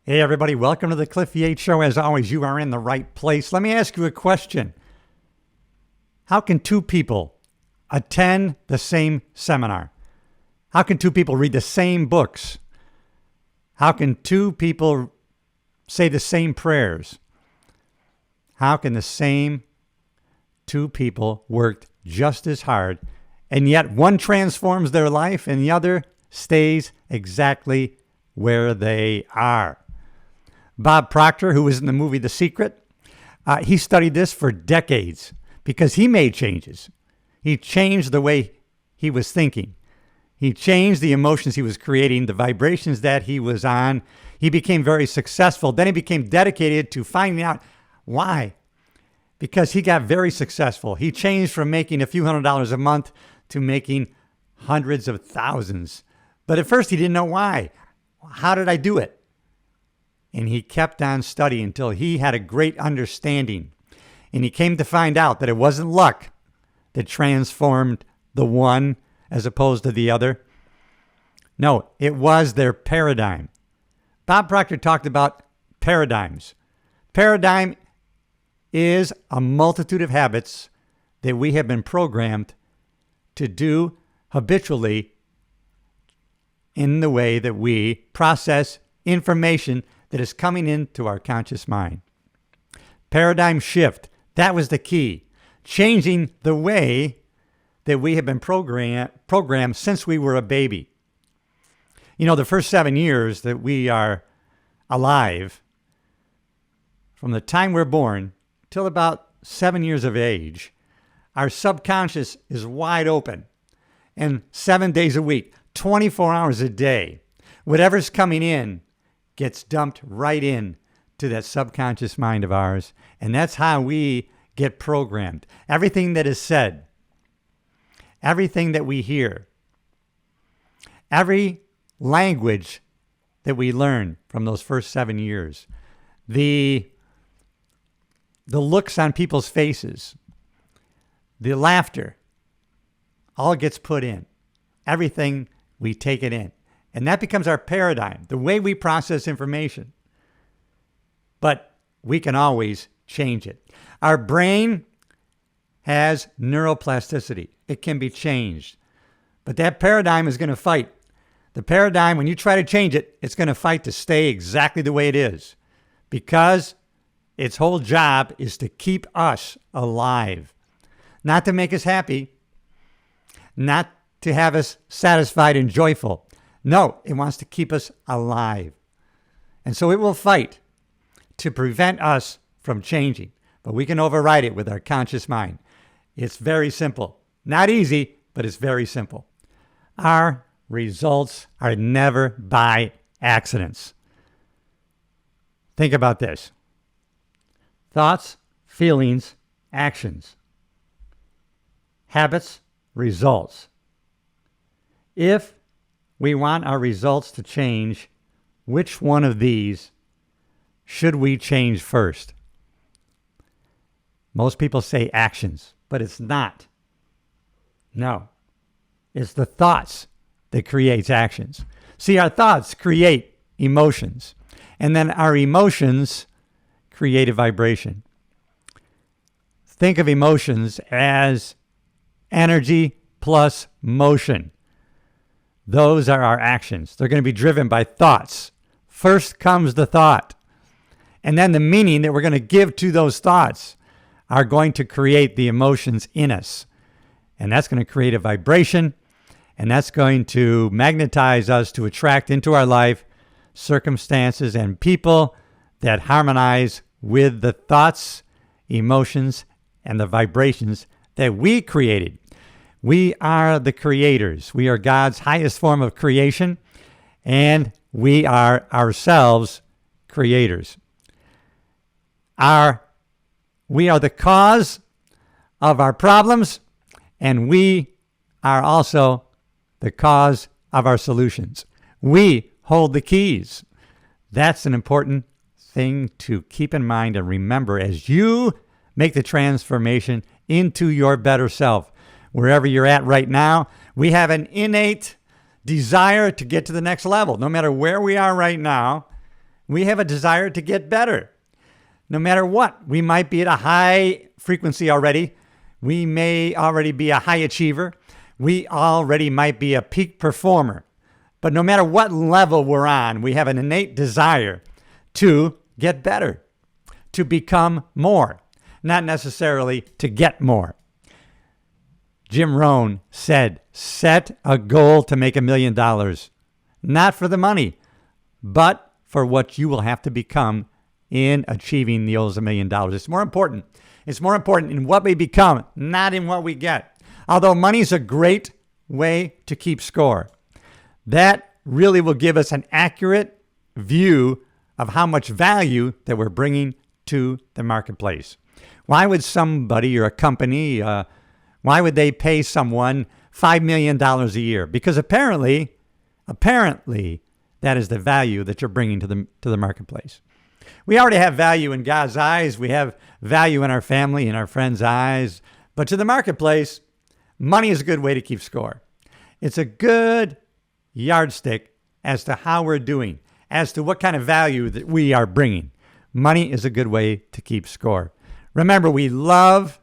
Hey, everybody, welcome to the Cliff Yates Show. As always, you are in the right place. Let me ask you a question. How can two people attend the same seminar? How can two people read the same books? How can two people say the same prayers? How can the same two people work just as hard, and yet one transforms their life and the other stays exactly where they are? Bob Proctor, who was in the movie The Secret, he studied this for decades because he made changes. He changed the way he was thinking. He changed the emotions he was creating, the vibrations that he was on. He became very successful. Then he became dedicated to finding out why. Because he got very successful. He changed from making a few $100s a month to making hundreds of thousands. But at first he didn't know why. How did I do it? And he kept on studying until he had a great understanding. And he came to find out that it wasn't luck that transformed the one as opposed to the other. No, it was their paradigm. Bob Proctor talked about paradigms. Paradigm is a multitude of habits that we have been programmed to do habitually in the way that we process information that is coming into our conscious mind. Paradigm shift. That was the key. Changing the way that we have been programmed since we were a baby. You know, the first 7 years that we are alive, from the time we're born till about 7 years of age, our subconscious is wide open. And 7 days a week, 24 hours a day, whatever's coming in gets dumped right in to that subconscious mind of ours. And that's how we get programmed. Everything that is said, everything that we hear, every language that we learn from those first 7 years, the looks on people's faces, the laughter, all gets put in. Everything, we take it in. And that becomes our paradigm, the way we process information. But we can always change it. Our brain has neuroplasticity. It can be changed. But that paradigm is going to fight. The paradigm, when you try to change it, it's going to fight to stay exactly the way it is. Because its whole job is to keep us alive. Not to make us happy. Not to have us satisfied and joyful. No, it wants to keep us alive. And so it will fight to prevent us from changing. But we can override it with our conscious mind. It's very simple. Not easy, but it's very simple. Our results are never by accidents. Think about this. Thoughts, feelings, actions. Habits, results. If we want our results to change, which one of these should we change first? Most people say actions, but it's not. No, it's the thoughts that creates actions. See, our thoughts create emotions, and then our emotions create a vibration. Think of emotions as energy plus motion. Those are our actions. They're going to be driven by thoughts. First comes the thought. And then the meaning that we're going to give to those thoughts are going to create the emotions in us. And that's going to create a vibration. And that's going to magnetize us to attract into our life circumstances and people that harmonize with the thoughts, emotions, and the vibrations that we created. We are the creators. We are God's highest form of creation, and we are ourselves creators. We are the cause of our problems, and we are also the cause of our solutions. We hold the keys. That's an important thing to keep in mind and remember as you make the transformation into your better self. Wherever you're at right now, we have an innate desire to get to the next level. No matter where we are right now, we have a desire to get better. No matter what, we might be at a high frequency already. We may already be a high achiever. We already might be a peak performer. But no matter what level we're on, we have an innate desire to get better, to become more, not necessarily to get more. Jim Rohn said, set a goal to make $1 million, not for the money, but for what you will have to become in achieving those $1 million. It's more important. It's more important in what we become, not in what we get. Although money is a great way to keep score, that really will give us an accurate view of how much value that we're bringing to the marketplace. Why would somebody or a company, why would they pay someone $5 million a year? Because apparently, that is the value that you're bringing to the marketplace. We already have value in God's eyes. We have value in our family and our friends' eyes. But to the marketplace, money is a good way to keep score. It's a good yardstick as to how we're doing, as to what kind of value that we are bringing. Money is a good way to keep score. Remember, we love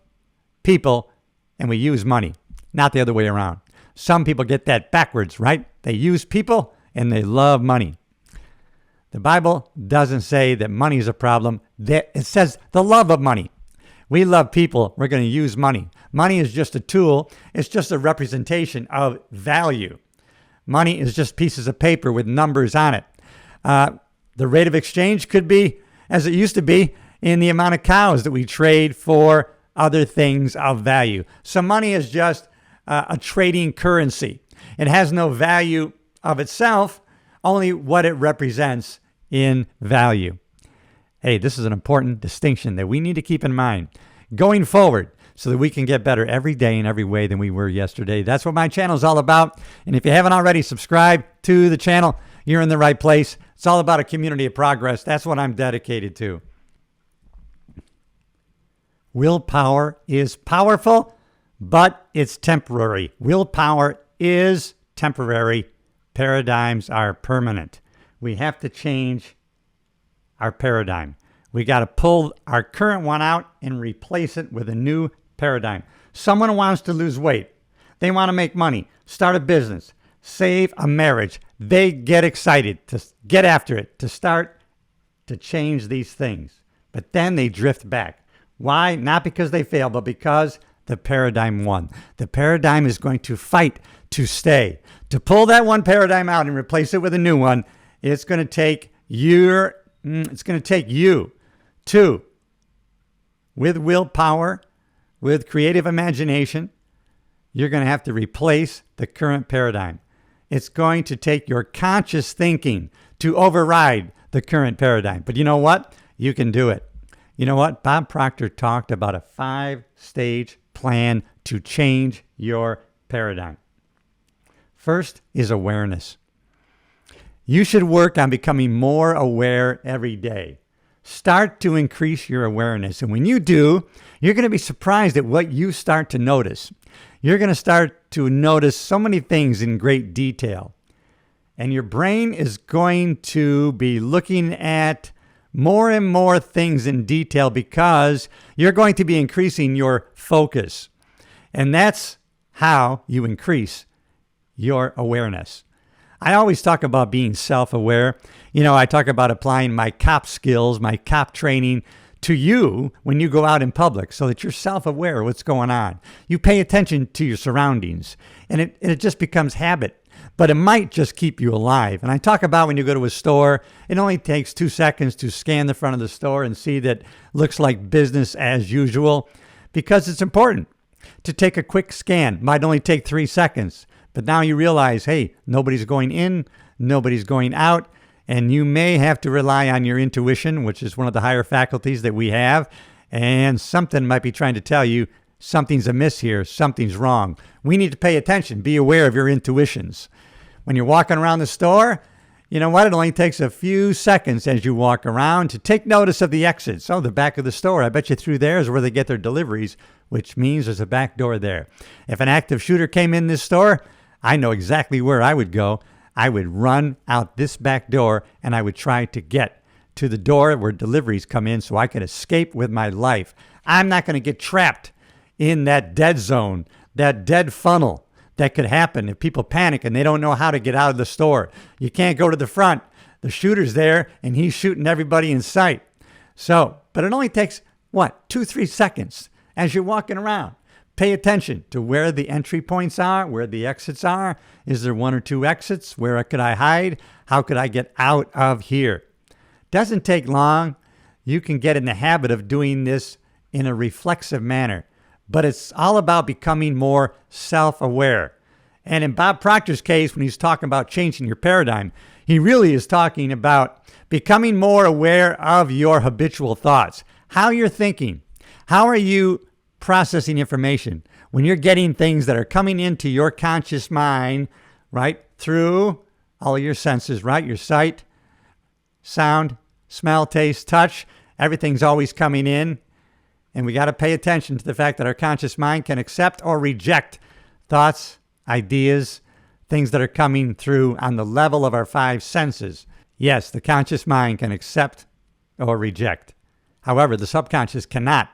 people and we use money, not the other way around. Some people get that backwards, right? They use people and they love money. The Bible doesn't say that money is a problem. It says the love of money. We love people. We're going to use money. Money is just a tool. It's just a representation of value. Money is just pieces of paper with numbers on it. The rate of exchange could be, as it used to be, in the amount of cows that we trade for other things of value. So money is just a trading currency. It has no value of itself, only what it represents in value. Hey, this is an important distinction that we need to keep in mind going forward so that we can get better every day in every way than we were yesterday. That's what my channel is all about. And if you haven't already subscribed to the channel, you're in the right place. It's all about a community of progress. That's what I'm dedicated to. Willpower is powerful, but it's temporary. Willpower is temporary. Paradigms are permanent. We have to change our paradigm. We got to pull our current one out and replace it with a new paradigm. Someone wants to lose weight. They want to make money, start a business, save a marriage. They get excited to get after it, to start to change these things. But then they drift back. Why? Not because they fail, but because the paradigm won. The paradigm is going to fight to stay. To pull that one paradigm out and replace it with a new one, it's going to take you to, with willpower, with creative imagination, you're going to have to replace the current paradigm. It's going to take your conscious thinking to override the current paradigm. But you know what? You can do it. You know what? Bob Proctor talked about a 5-stage plan to change your paradigm. First is awareness. You should work on becoming more aware every day. Start to increase your awareness. And when you do, you're going to be surprised at what you start to notice. You're going to start to notice so many things in great detail. And your brain is going to be looking at more and more things in detail because you're going to be increasing your focus. And that's how you increase your awareness. I always talk about being self-aware. You know, I talk about applying my cop skills, my cop training to you when you go out in public so that you're self-aware of what's going on. You pay attention to your surroundings, and it just becomes habit. But it might just keep you alive. And I talk about when you go to a store, it only takes 2 seconds to scan the front of the store and see that looks like business as usual, because it's important to take a quick scan. Might only take 3 seconds. But now you realize, hey, nobody's going in, nobody's going out, and you may have to rely on your intuition, which is one of the higher faculties that we have, and something might be trying to tell you something's amiss here, something's wrong. We need to pay attention, be aware of your intuitions. When you're walking around the store, you know what? It only takes a few seconds as you walk around to take notice of the exits. Oh, the back of the store. I bet you through there is where they get their deliveries, which means there's a back door there. If an active shooter came in this store, I know exactly where I would go. I would run out this back door and I would try to get to the door where deliveries come in so I can escape with my life. I'm not going to get trapped in that dead zone, that dead funnel that could happen if people panic and they don't know how to get out of the store. You can't go to the front. The shooter's there and he's shooting everybody in sight. So, but it only takes, 2-3 seconds as you're walking around. Pay attention to where the entry points are, where the exits are. Is there 1 or 2 exits? Where could I hide? How could I get out of here? Doesn't take long. You can get in the habit of doing this in a reflexive manner, but it's all about becoming more self-aware. And in Bob Proctor's case, when he's talking about changing your paradigm, he really is talking about becoming more aware of your habitual thoughts, how you're thinking. How are you processing information when you're getting things that are coming into your conscious mind, right, through all your senses, right? Your sight, sound, smell, taste, touch, everything's always coming in. And we got to pay attention to the fact that our conscious mind can accept or reject thoughts, ideas, things that are coming through on the level of our 5 senses. Yes, the conscious mind can accept or reject. However, the subconscious cannot.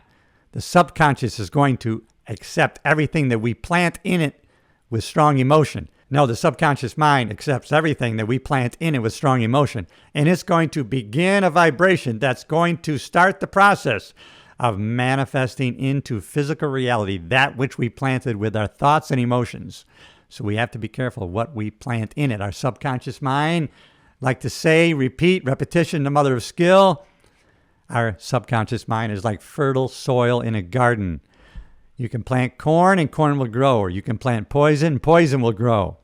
The subconscious is going to accept everything that we plant in it with strong emotion. No, the subconscious mind accepts everything that we plant in it with strong emotion. And it's going to begin a vibration that's going to start the process of manifesting into physical reality that which we planted with our thoughts and emotions. So we have to be careful what we plant in it. Our subconscious mind, like to say, repeat, repetition, the mother of skill. Our subconscious mind is like fertile soil in a garden. You can plant corn and corn will grow, or you can plant poison, poison will grow.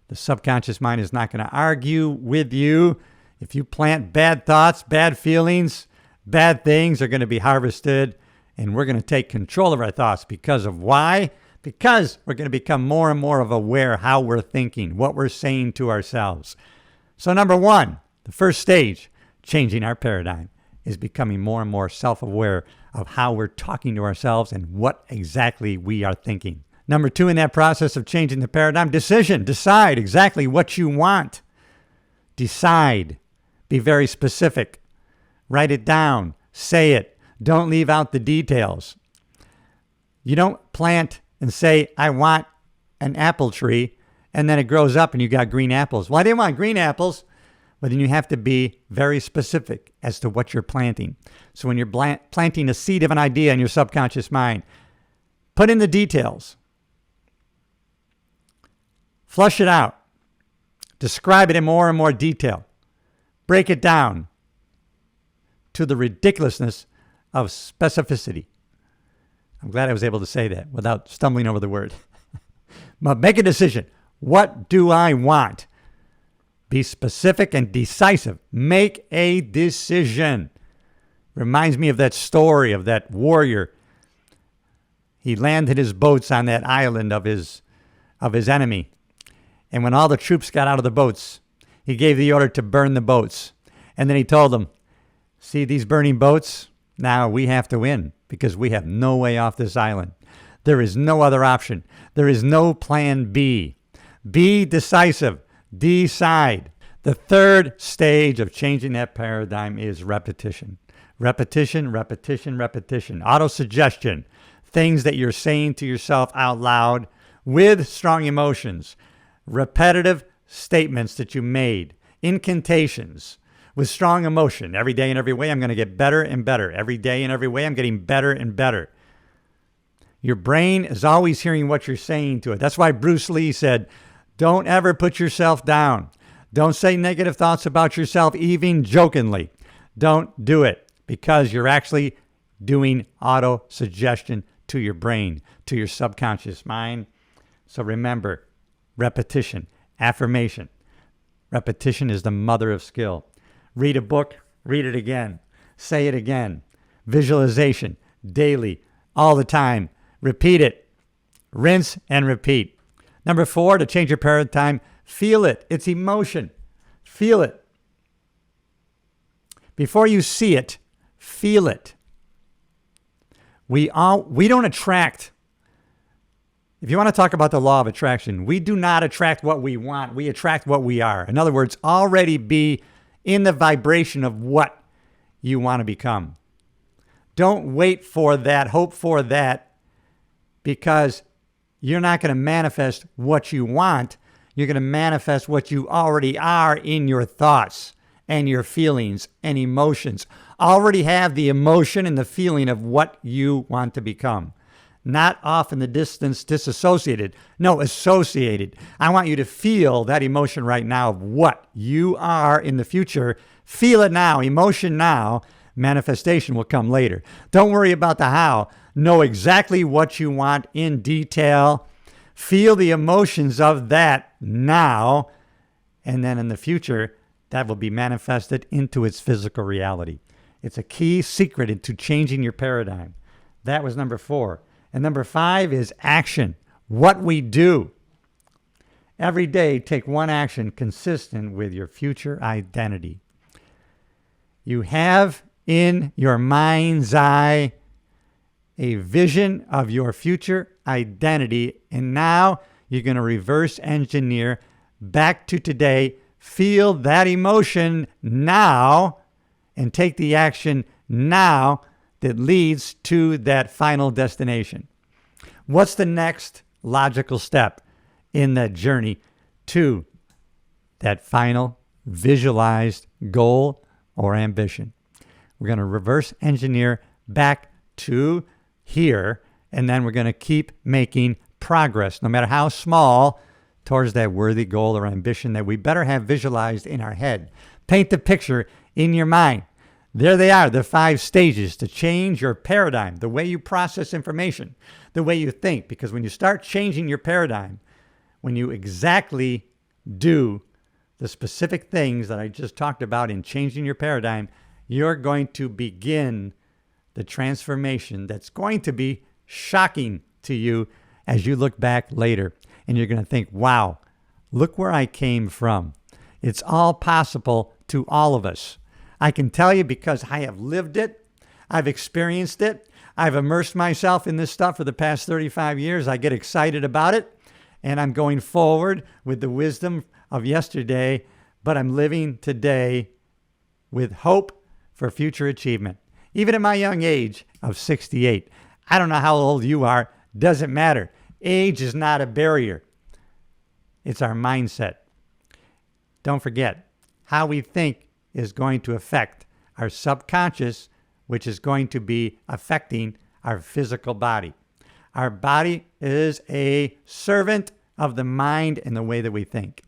The subconscious mind is not going to argue with you. If you plant bad thoughts, bad feelings, bad things are going to be harvested, and we're going to take control of our thoughts because of why? Because we're going to become more and more of aware how we're thinking, what we're saying to ourselves. So number 1, the first stage, changing our paradigm, is becoming more and more self-aware of how we're talking to ourselves and what exactly we are thinking. Number 2 in that process of changing the paradigm, decision. Decide exactly what you want. Decide. Be very specific. Write it down. Say it. Don't leave out the details. You don't plant and say, I want an apple tree, and then it grows up and you got green apples. Well, I didn't want green apples. But then you have to be very specific as to what you're planting. So when you're planting a seed of an idea in your subconscious mind, put in the details. Flush it out. Describe it in more and more detail. Break it down to the ridiculousness of specificity. I'm glad I was able to say that without stumbling over the word. But make a decision. What do I want? Be specific and decisive. Make a decision. Reminds me of that story of that warrior. He landed his boats on that island of his enemy. And when all the troops got out of the boats, he gave the order to burn the boats. And then he told them, see these burning boats? Now we have to win because we have no way off this island. There is no other option. There is no plan B. Be decisive. Decide. The third stage of changing that paradigm is repetition. Repetition, repetition, repetition. Autosuggestion. Things that you're saying to yourself out loud with strong emotions. Repetitive statements that you made. Incantations with strong emotion. Every day and every way, I'm going to get better and better. Every day and every way, I'm getting better and better. Your brain is always hearing what you're saying to it. That's why Bruce Lee said, don't ever put yourself down. Don't say negative thoughts about yourself, even jokingly. Don't do it because you're actually doing auto-suggestion to your brain, to your subconscious mind. So remember, repetition, affirmation. Repetition is the mother of skill. Read a book, read it again. Say it again. Visualization, daily, all the time. Repeat it. Rinse and repeat. Number 4, to change your paradigm, feel it. It's emotion. Feel it. Before you see it, feel it. We don't attract. If you want to talk about the law of attraction, we do not attract what we want. We attract what we are. In other words, already be in the vibration of what you want to become. Don't wait for that, hope for that, because you're not going to manifest what you want. You're going to manifest what you already are in your thoughts and your feelings and emotions. Already have the emotion and the feeling of what you want to become. Not off in the distance, disassociated. No, associated. I want you to feel that emotion right now of what you are in the future. Feel it now, emotion now. Manifestation will come later. Don't worry about the how. Know exactly what you want in detail. Feel the emotions of that now. And then in the future, that will be manifested into its physical reality. It's a key secret into changing your paradigm. That was number 4. And number 5 is action. What we do. Every day, take one action consistent with your future identity. You have in your mind's eye a vision of your future identity, and now you're going to reverse engineer back to today. Feel that emotion now and take the action now that leads to that final destination. What's the next logical step in that journey to that final visualized goal or ambition? We're going to reverse engineer back to here, and then we're going to keep making progress, no matter how small, towards that worthy goal or ambition that we better have visualized in our head. Paint the picture in your mind. There they are, the 5 stages to change your paradigm, the way you process information, the way you think. Because when you start changing your paradigm, when you exactly do the specific things that I just talked about in changing your paradigm, you're going to begin the transformation that's going to be shocking to you as you look back later. And you're going to think, wow, look where I came from. It's all possible to all of us. I can tell you because I have lived it. I've experienced it. I've immersed myself in this stuff for the past 35 years. I get excited about it. And I'm going forward with the wisdom of yesterday, but I'm living today with hope for future achievement. Even at my young age of 68. I don't know how old you are. Doesn't matter. Age is not a barrier. It's our mindset. Don't forget, how we think is going to affect our subconscious, which is going to be affecting our physical body. Our body is a servant of the mind and the way that we think.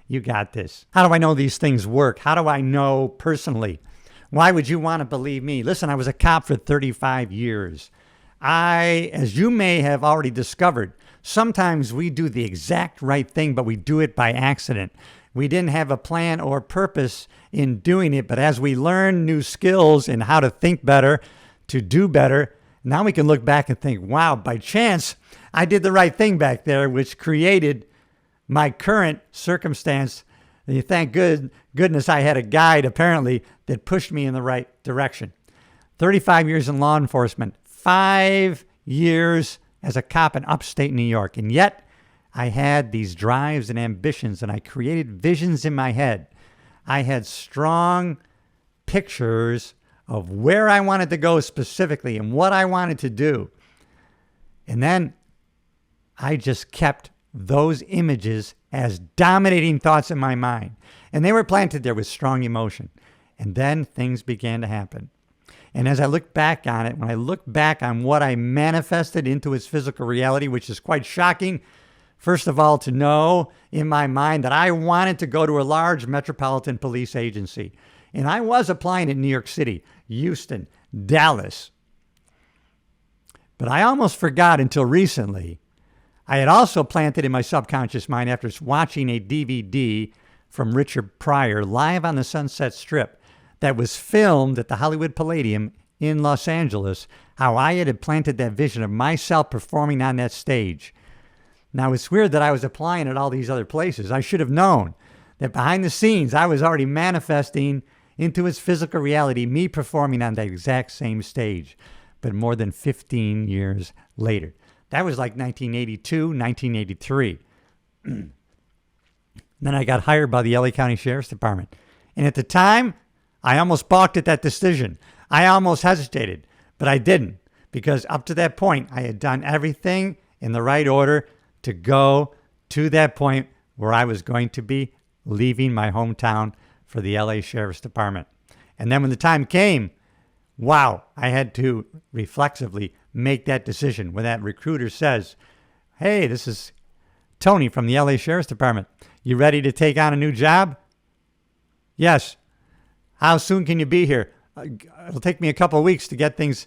You got this. How do I know these things work? How do I know personally? Why would you want to believe me? Listen, I was a cop for 35 years. As you may have already discovered, sometimes we do the exact right thing, but we do it by accident. We didn't have a plan or purpose in doing it, but as we learn new skills in how to think better, to do better, now we can look back and think, wow, by chance, I did the right thing back there, which created my current circumstance. And thank goodness I had a guide, apparently, that pushed me in the right direction. 35 years in law enforcement, 5 years as a cop in upstate New York. And yet, I had these drives and ambitions, and I created visions in my head. I had strong pictures of where I wanted to go specifically and what I wanted to do. And then I just kept those images as dominating thoughts in my mind. And they were planted there with strong emotion. And then things began to happen. And as I look back on it, when I look back on what I manifested into its physical reality, which is quite shocking, first of all, to know in my mind that I wanted to go to a large metropolitan police agency. And I was applying in New York City, Houston, Dallas. But I almost forgot until recently. I had also planted in my subconscious mind after watching a DVD from Richard Pryor live on the Sunset Strip that was filmed at the Hollywood Palladium in Los Angeles, how I had planted that vision of myself performing on that stage. Now, it's weird that I was applying at all these other places. I should have known that behind the scenes, I was already manifesting into its physical reality, me performing on that exact same stage, but more than 15 years later. That was like 1982, 1983. Then I got hired by the LA County Sheriff's Department. And at the time, I almost balked at that decision. I almost hesitated, but I didn't, because up to that point, I had done everything in the right order to go to that point where I was going to be leaving my hometown for the LA Sheriff's Department. And then when the time came, wow, I had to reflexively make that decision. When that recruiter says, hey, this is Tony from the LA Sheriff's Department. You ready to take on a new job? Yes. How soon can you be here? It'll take me a couple of weeks to get things.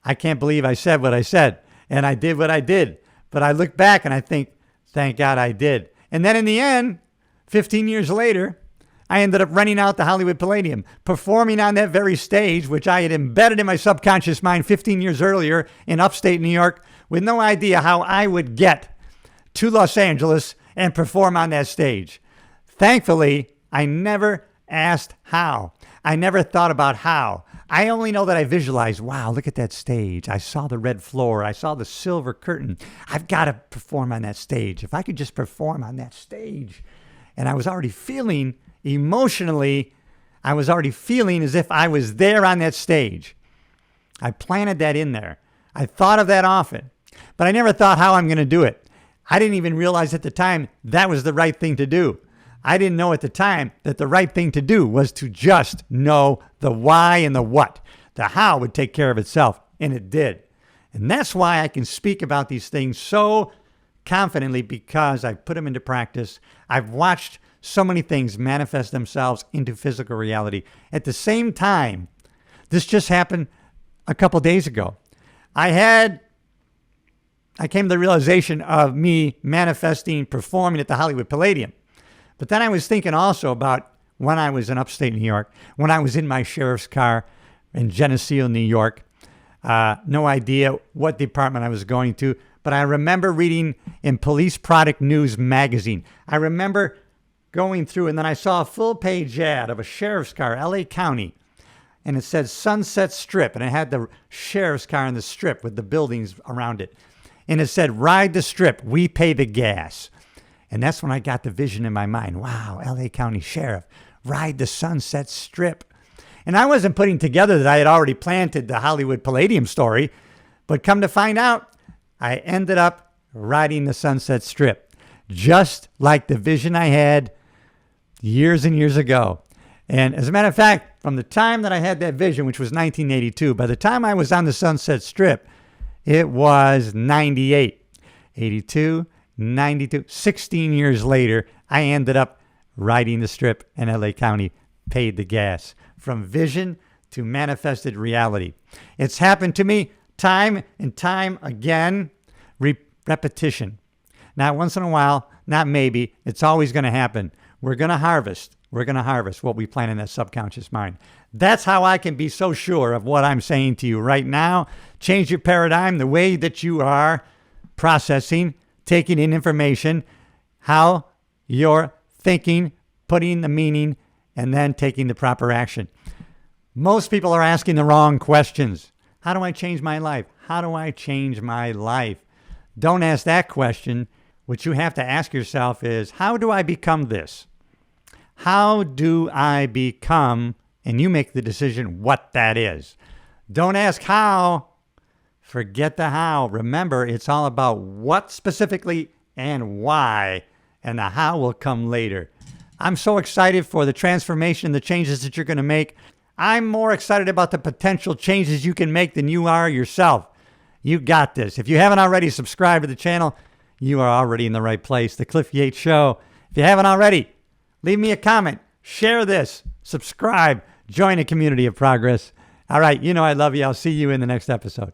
I can't believe I said what I said. And I did what I did. But I look back and I think, thank God I did. And then in the end, 15 years later, I ended up renting out the Hollywood Palladium, performing on that very stage, which I had embedded in my subconscious mind 15 years earlier in upstate New York, with no idea how I would get to Los Angeles and perform on that stage. Thankfully, I never asked how. I never thought about how. I only know that I visualized, wow, look at that stage. I saw the red floor. I saw the silver curtain. I've got to perform on that stage. If I could just perform on that stage. And I was already feeling emotionally, I was already feeling as if I was there on that stage. I planted that in there. I thought of that often, but I never thought how I'm going to do it. I didn't even realize at the time that was the right thing to do. I didn't know at the time that the right thing to do was to just know the why and the what. The how would take care of itself, and it did. And that's why I can speak about these things so confidently, because I've put them into practice. I've watched so many things manifest themselves into physical reality. At the same time, this just happened a couple days ago. I came to the realization of me manifesting, performing at the Hollywood Palladium. But then I was thinking also about when I was in upstate New York, when I was in my sheriff's car in Geneseo, New York. No idea what department I was going to, but I remember reading in Police Product News magazine. I remember going through, and then I saw a full-page ad of a sheriff's car, LA County, and it said Sunset Strip, and it had the sheriff's car in the strip with the buildings around it. And it said, ride the strip, we pay the gas. And that's when I got the vision in my mind. Wow, LA County Sheriff, ride the Sunset Strip. And I wasn't putting together that I had already planted the Hollywood Palladium story, but come to find out, I ended up riding the Sunset Strip, just like the vision I had years and years ago. And as a matter of fact, from the time that I had that vision, which was 1982, by the time I was on the Sunset Strip, it was 98, 82, 92, 16 years later, I ended up riding the strip, and LA County paid the gas. From vision to manifested reality. It's happened to me time and time again. Repetition. Not once in a while, not maybe. It's always going to happen. We're going to harvest. We're going to harvest what we plant in that subconscious mind. That's how I can be so sure of what I'm saying to you right now. Change your paradigm, the way that you are processing, taking in information, how you're thinking, putting the meaning, and then taking the proper action. Most people are asking the wrong questions. How do I change my life? How do I change my life? Don't ask that question. What you have to ask yourself is, how do I become this? How do I become, and you make the decision what that is. Don't ask how. Forget the how. Remember, it's all about what specifically and why, and the how will come later. I'm so excited for the transformation, the changes that you're going to make. I'm more excited about the potential changes you can make than you are yourself. You got this. If you haven't already subscribed to the channel, you are already in the right place. The Cliff Yates Show. If you haven't already, leave me a comment. Share this. Subscribe. Join a community of progress. All right. You know I love you. I'll see you in the next episode.